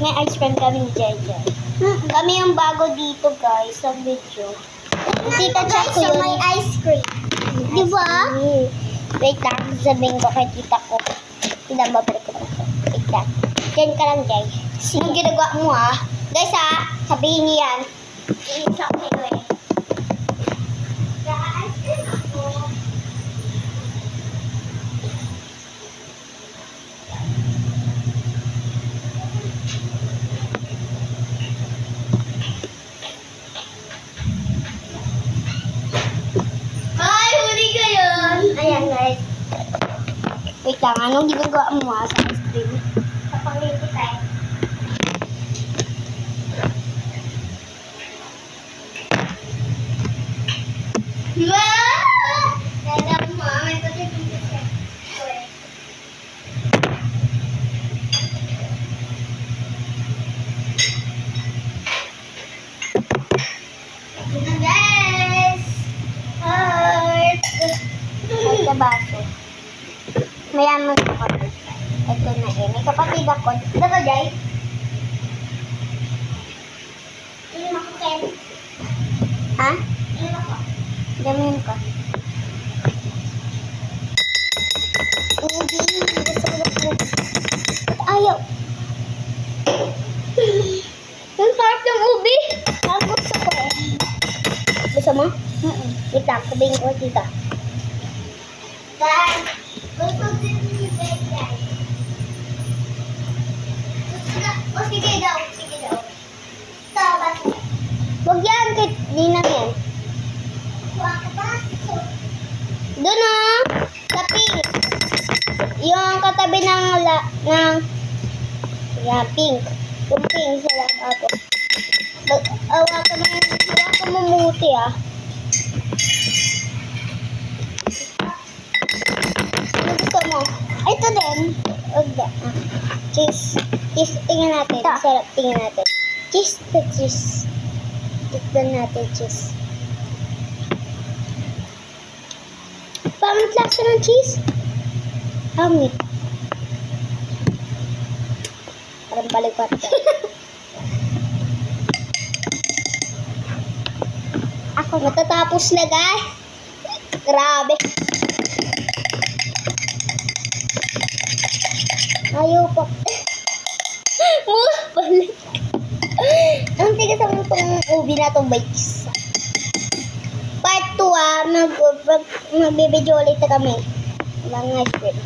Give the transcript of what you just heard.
May ice cream kami ni Jeje. Kami yung bago dito, guys, sa video. Tita Chat ko yun. May ice cream. Di ba? Wait lang, sabihin ko kay tita ko. Tita, babalik ko ito. Wait lang. Diyan ka lang, Jay. Anong ginagawa mo, ah? Guys, sabihin niyo yan. I-isa ko ito, eh. Ice cream ako. Ayan, guys. Wait lang, anong ginagawa mo sa ice cream? Sa pangiti tayo. Wow! Ganda mo, may pati dito siya. Ito, guys! Heart! Sa baso. Mayaman ako. Ito na eh. May kapatid ako. Ito ba, Jay? Inom ako, Ken. Ha? Inom ako. Gamin ko. Ubi. Gusto ko na po. Ayaw. Ang sarap ng ubi. Ang gusto ko eh. Gusto mo? Wait lang. Sabihin ko dito. Dad, gusto din ni Bebe. O sige daw, sige daw. Tapos, huwag yan, di na yan. Doon o, sa pink. Yung katabi ng pink. Yung pink sa lahat. Hawakan mo mamuti ah. Gusto mo? Ay, ito din. Cheese. Cheese. Tingnan natin. Sarap. Tingnan natin. Cheese to cheese. Tignan natin cheese. Pangit lasa ng cheese. Pangit. Parang balikat ka. Ako matatapos na, guys. Grabe. Ayaw pa. Balik. Ang tigas naman itong ubi na itong bikes. Part 2 magbibideo ulit na kami. Walang ice cream.